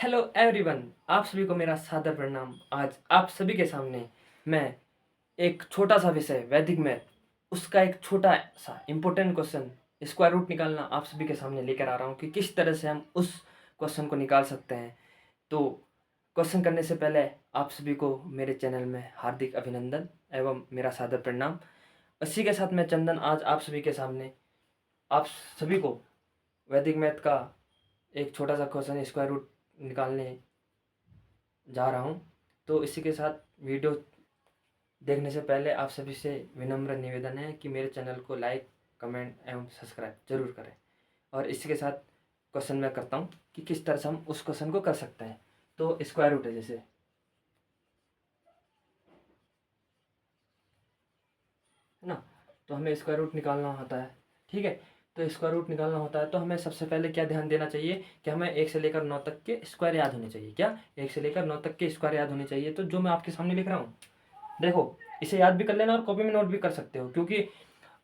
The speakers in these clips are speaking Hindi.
हेलो एवरीवन, आप सभी को मेरा सादर प्रणाम। आज आप सभी के सामने मैं एक छोटा सा विषय वैदिक मैथ, उसका एक छोटा सा इम्पोर्टेंट क्वेश्चन स्क्वायर रूट निकालना आप सभी के सामने लेकर आ रहा हूँ कि किस तरह से हम उस क्वेश्चन को निकाल सकते हैं। तो क्वेश्चन करने से पहले आप सभी को मेरे चैनल में हार्दिक अभिनंदन एवं मेरा सादर प्रणाम। इसी के साथ मैं चंदन आज आप सभी के सामने आप सभी को वैदिक मैथ का एक छोटा सा क्वेश्चन स्क्वायर रूट निकालने जा रहा हूँ। तो इसी के साथ वीडियो देखने से पहले आप सभी से विनम्र निवेदन है कि मेरे चैनल को लाइक, कमेंट एवं सब्सक्राइब जरूर करें। और इसी के साथ क्वेश्चन मैं करता हूँ कि किस तरह से हम उस क्वेश्चन को कर सकते हैं। तो स्क्वायर रूट है जैसे, है ना, तो हमें स्क्वायर रूट निकालना होता है। ठीक है, तो स्क्वायर रूट निकालना होता है तो हमें सबसे पहले क्या ध्यान देना चाहिए कि हमें 1 से लेकर 9 तक के स्क्वायर याद होने चाहिए। क्या 1 से लेकर 9 तक के स्क्वायर याद होने चाहिए? तो जो मैं आपके सामने लिख रहा हूँ, देखो, इसे याद भी कर लेना और कॉपी में नोट भी कर सकते हो, क्योंकि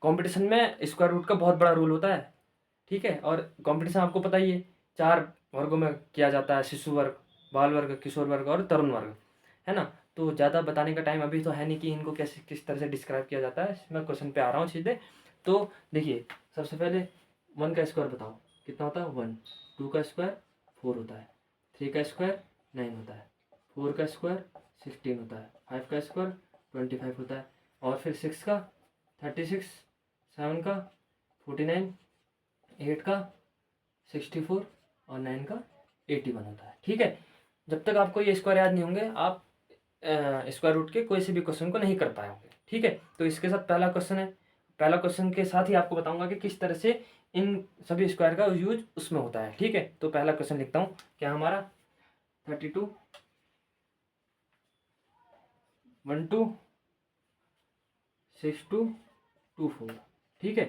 कंपटीशन में स्क्वायर रूट का बहुत बड़ा रोल होता है। ठीक है, और कंपटीशन आपको पता ही है, 4 वर्गों में किया जाता है: शिशु वर्ग, बाल वर्ग, किशोर वर्ग और तरुण वर्ग, है ना। तो ज़्यादा बताने का टाइम अभी तो है नहीं कि इनको कैसे किस तरह से डिस्क्राइब किया जाता है। मैं क्वेश्चन पे आ रहा हूँ सीधे। तो देखिए, सबसे पहले 1 का स्क्वायर बताओ कितना होता है। 1, 2 का स्क्वायर 4 होता है, 3 का स्क्वायर 9 होता है, 4 का स्क्वायर 16 होता है, 5 का स्क्वायर 25 होता है, और फिर 6 का 36, 7 का 49, 8 का 64 और 9 का 81 होता है। ठीक है, जब तक आपको ये स्क्वायर याद नहीं होंगे आप स्क्वायर रूट के कोई से भी क्वेश्चन को नहीं कर पाएंगे। ठीक है, तो इसके साथ पहला क्वेश्चन है। पहला क्वेश्चन के साथ ही आपको बताऊंगा कि किस तरह से इन सभी स्क्वायर का यूज उसमें होता है। ठीक है, तो पहला क्वेश्चन लिखता हूँ, क्या हमारा 32 12 62 24। ठीक है,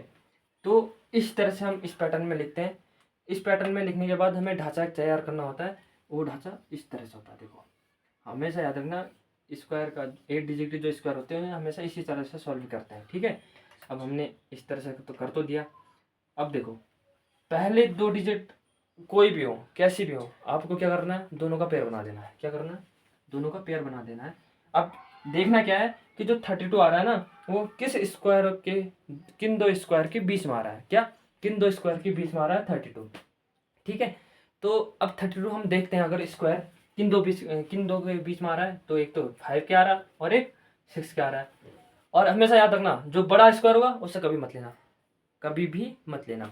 तो इस तरह से हम इस पैटर्न में लिखते हैं। इस पैटर्न में लिखने के बाद हमें ढांचा तैयार करना होता है। वो ढांचा इस तरह से होता है। देखो, हमेशा याद रखना, स्क्वायर का 8 डिजिट जो स्क्वायर होते हैं हमेशा इसी तरह से सॉल्व करते हैं। ठीक है, अब हमने इस तरह से तो कर तो दिया। अब देखो, पहले 2 डिजिट कोई भी हो, कैसी भी हो, आपको क्या करना है, दोनों का पेयर बना देना है। क्या करना है, दोनों का पेयर बना देना है। अब देखना क्या है कि जो 32 आ रहा है ना, वो किस स्क्वायर के, किन दो स्क्वायर के बीच में आ रहा है। क्या, किन दो स्क्वायर के बीच में आ रहा है 32। ठीक है, तो अब 32 हम देखते हैं, अगर स्क्वायर किन दो के बीच में आ रहा है, तो एक तो 5 के आ रहा है और एक 6 के आ रहा है। और हमेशा याद रखना, जो बड़ा स्क्वायर होगा उससे कभी मत लेना, कभी भी मत लेना।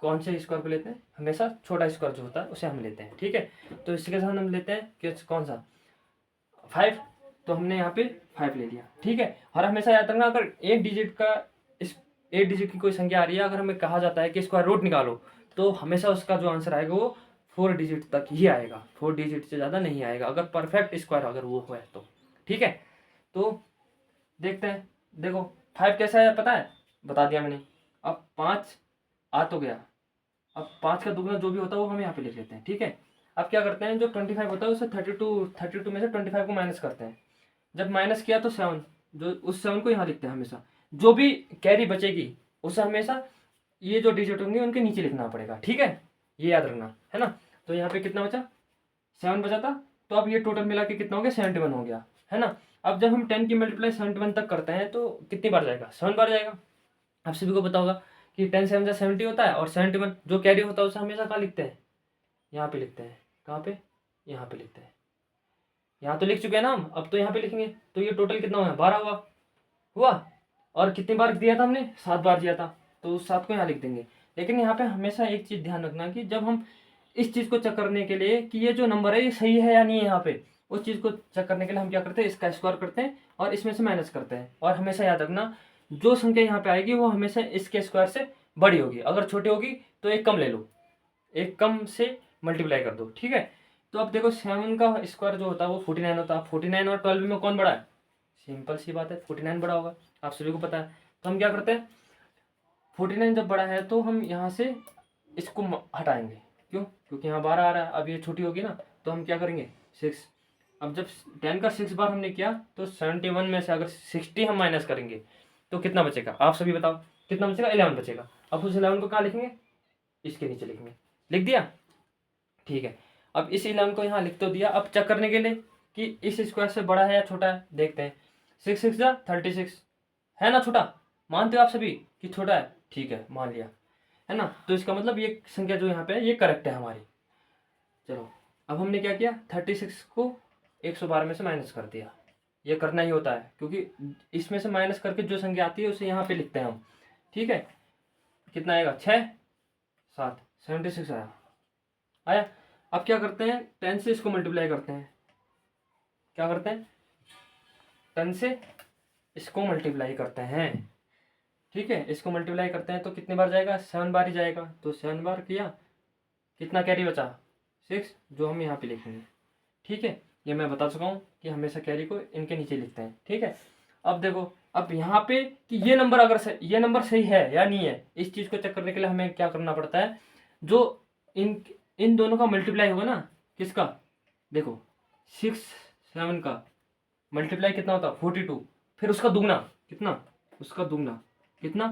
कौन से स्क्वायर को लेते हैं, हमेशा छोटा स्क्वायर जो होता है उसे हम लेते हैं। ठीक है, तो इसके साथ हम लेते हैं कि कौन सा 5, तो हमने यहाँ पे 5 ले लिया। ठीक है, और हमेशा याद रखना, अगर एक डिजिट का इस एक डिजिट की कोई संख्या आ रही है, अगर हमें कहा जाता है कि स्क्वायर रूट निकालो, तो हमेशा उसका जो आंसर आएगा वो 4 डिजिट तक ही आएगा, 4 डिजिट से ज़्यादा नहीं आएगा, अगर परफेक्ट स्क्वायर अगर वो है तो। ठीक है, तो देखते हैं। देखो, 5 कैसा है पता है, बता दिया मैंने। अब 5 आ तो गया, अब 5 का दुगना जो भी होता है वो हम यहाँ पे लिख लेते हैं। ठीक है, अब क्या करते हैं, जो 25 होता है उससे 32 में से 25 को माइनस करते हैं। जब माइनस किया तो 7, जो उस 7 को यहाँ लिखते हैं हमेशा। जो भी कैरी बचेगी उसे हमेशा ये जो डिजिट होंगे उनके नीचे लिखना पड़ेगा। ठीक है, ये याद रखना, है ना। तो यहाँ पे कितना बचा, 7 बचा था। तो अब ये टोटल मिला के कितना हो गया, 71 हो गया, है ना। अब जब हम 10 की मल्टीप्लाई 71 तक करते हैं तो कितनी बार जाएगा, 7 बार जाएगा। आप सभी को पता होगा कि 10 7 70 होता है, और 71 जो कैरी होता है उसे हमेशा कहाँ लिखते हैं, यहाँ पे लिखते हैं। कहाँ पे, यहाँ पे लिखते हैं। यहाँ तो लिख चुके हैं ना हम, अब तो यहाँ पे लिखेंगे। तो ये टोटल कितना हुआ, 12 हुआ। हुआ, और कितनी बार दिया था हमने, 7 बार दिया था, तो उस 7 को यहाँ लिख देंगे। लेकिन यहाँ पे हमेशा एक चीज़ ध्यान रखना कि जब हम इस चीज़ को चेक करने के लिए कि ये जो नंबर है ये सही है या नहीं है, यहाँ पे उस चीज़ को चेक करने के लिए हम क्या करते हैं, इसका स्क्वायर करते हैं और इसमें से माइनस करते हैं। और हमेशा याद रखना, जो संख्या यहाँ पे आएगी वो हमेशा इसके स्क्वायर से बड़ी होगी, अगर छोटी होगी तो एक कम ले लो, एक कम से मल्टीप्लाई कर दो। ठीक है, तो अब देखो 7 का स्क्वायर जो होता है वो 49 होता है। 49 और 12 में कौन बड़ा है, सिंपल सी बात है, 49 बड़ा होगा, आप सभी को पता है। तो हम क्या करते हैं, 49 जब बड़ा है तो हम यहाँ से इसको हटाएंगे। क्यों, क्योंकि यहाँ 12 आ रहा है, अब ये छोटी होगी ना, तो हम क्या करेंगे 6। अब जब 10 का 6 बार हमने किया तो 71 में से अगर 60 हम माइनस करेंगे तो कितना बचेगा, आप सभी बताओ कितना बचेगा, 11 बचेगा। अब उस 11 को कहाँ लिखेंगे, इसके नीचे लिखेंगे। लिख दिया, ठीक है। अब इस 11 को यहाँ लिख तो दिया, अब चेक करने के लिए कि इस स्क्वायर से बड़ा है या छोटा है, देखते हैं। 6 6 जा 36 है ना छोटा, मानते हो आप सभी कि छोटा है, ठीक है मान लिया, है ना। तो इसका मतलब ये संख्या जो यहाँ पे है ये करेक्ट है हमारी। चलो अब हमने क्या किया, 36 को 112 में से माइनस कर दिया। ये करना ही होता है क्योंकि इसमें से माइनस करके जो संख्या आती है उसे यहाँ पे लिखते हैं हम, ठीक है। कितना आएगा, 6 7 76 आया। अब क्या करते हैं, 10 से इसको मल्टीप्लाई करते हैं। क्या करते हैं, 10 से इसको मल्टीप्लाई करते हैं, ठीक है। इसको मल्टीप्लाई करते हैं तो कितने बार जाएगा, 7 बार ही जाएगा। तो 7 बार किया, कितना कैरी बचा, 6, जो हम यहाँ पे लिखेंगे, ठीक है। ये मैं बता चुका हूँ कि हमेशा कैरी को इनके नीचे लिखते हैं, ठीक है। अब देखो, अब यहाँ पे कि ये नंबर अगर ये नंबर सही है या नहीं है, इस चीज़ को चेक करने के लिए हमें क्या करना पड़ता है, जो इन दोनों का मल्टीप्लाई होगा ना, किसका, देखो 6 7 का मल्टीप्लाई कितना होता है, 42, फिर उसका दुगना कितना, उसका दुगना कितना,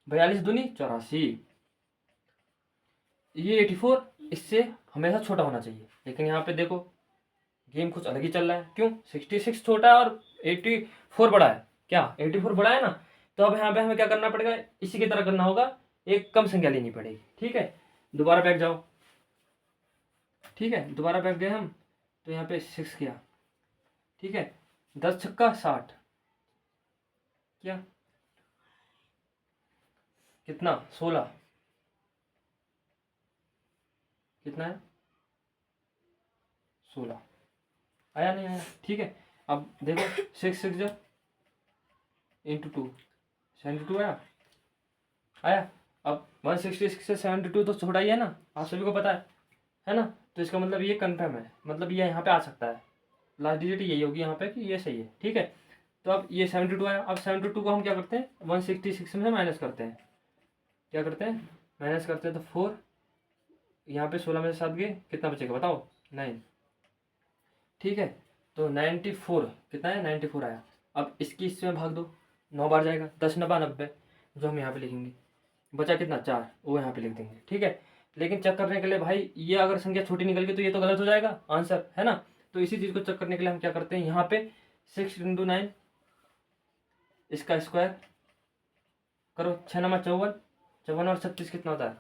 42 दूनी 84, ये 84 इससे हमेशा छोटा होना चाहिए। लेकिन यहाँ पे देखो गेम कुछ अलग ही चल रहा है, क्यों, 66 छोटा है और 84 बड़ा है, क्या 84 बड़ा है ना। तो अब यहाँ पे हमें क्या करना पड़ेगा, इसी की तरह करना होगा, एक कम संख्या लेनी पड़ेगी, ठीक है। दोबारा बैक जाओ, ठीक है, दोबारा बैक गए हम, तो यहाँ पे 6 किया, ठीक है, 10 छक्का 60 क्या, कितना 16, कितना है 16, आया नहीं आया, ठीक है। अब देखो 6 6 जो इंटू 2 72 आया। अब 166 से 72 तो छोटा ही है ना, आप सभी को पता है ना। तो इसका मतलब ये कन्फर्म है, मतलब ये यहाँ पे आ सकता है, लास्ट डिजिट यही होगी यहाँ पे कि ये सही है, ठीक है। तो अब ये 72 आया। अब 72 को हम क्या करते हैं, 166 में से माइनस करते हैं, क्या करते हैं, माइनस करते हैं। तो 4 यहाँ पे 16 में से 7 गए, कितना बचेगा बताओ, 9, ठीक है। तो 94 कितना है, 94 आया। अब इसकी इसमें भाग दो, 9 बार जाएगा, 10 9 90, जो हम यहाँ पे लिखेंगे, बचा कितना 4, वो यहाँ पे लिख देंगे, ठीक है। लेकिन चेक करने के लिए भाई ये अगर संख्या छोटी निकल गई तो ये तो गलत हो जाएगा आंसर, है ना। तो इसी चीज़ को चेक करने के लिए हम क्या करते हैं, यहाँ पे 6 × 9 इसका स्क्वायर करो, 6 9 54, 54 और 36 कितना होता है,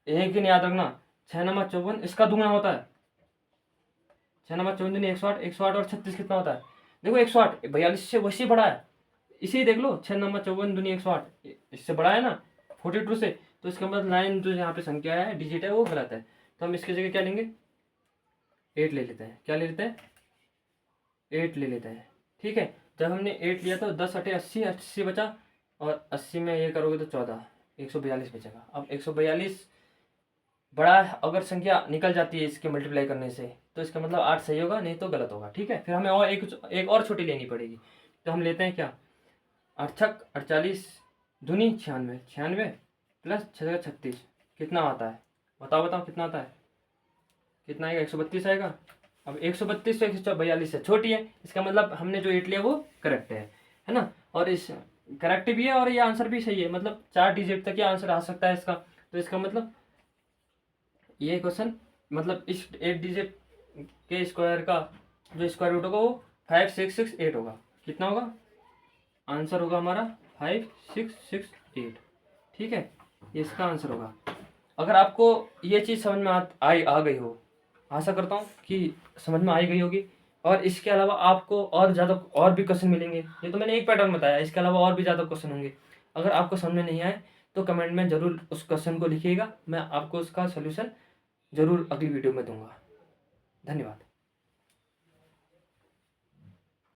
एक दिन याद रखना, 6 9 54 इसका दुगना होता है, 6 9 54 दिन 108, 108 और 36 कितना होता है, देखो 108 42 से वैसे बड़ा है, इसे ही देख लो, 6 9 54 दूनी 108 इससे बड़ा है ना 42 से। तो इसका मतलब 9 जो यहाँ पे संख्या है, डिजिट है, वो गलत है। तो हम इसकी जगह क्या लेंगे, 8 ले लेते हैं, क्या ले लेते हैं, 8 ले लेते हैं, ठीक है। जब हमने 8 लिया तो 10 8 80, 80 बचा, और 80 में ये करोगे तो 14, 142 बचेगा। अब 142 बड़ा अगर संख्या निकल जाती है इसके मल्टीप्लाई करने से, तो इसका मतलब 8 सही होगा, नहीं तो गलत होगा, ठीक है। फिर हमें और एक और छोटी लेनी पड़ेगी। तो हम लेते हैं क्या, 8 छक 48 दूनी 96, 96 प्लस 6 36 कितना आता है, बताओ बताओ कितना आता है, कितना आएगा, 132 आएगा। अब 132 से 142 से छोटी है, इसका मतलब हमने जो 8 लिया वो करेक्ट है ना। और इस करेक्ट भी है और ये आंसर भी सही है, मतलब 4 डिजिट तक ये आंसर आ सकता है इसका। तो इसका मतलब ये क्वेश्चन, मतलब इस 8 डिजिट के स्क्वायर का जो स्क्वायर रूट होगा वो 5 6 6 8 होगा, कितना होगा, आंसर होगा हमारा 5 6 6 8, ठीक है, ये इसका आंसर होगा। अगर आपको ये चीज़ समझ में आ गई हो, आशा करता हूँ कि समझ में आई गई होगी। और इसके अलावा आपको और ज़्यादा और भी क्वेश्चन मिलेंगे, ये तो मैंने एक पैटर्न बताया, इसके अलावा और भी ज़्यादा क्वेश्चन होंगे। अगर आपको समझ में नहीं आए तो कमेंट में ज़रूर उस क्वेश्चन को लिखिएगा, मैं आपको उसका सोल्यूशन ज़रूर अगली वीडियो में दूंगा। धन्यवाद।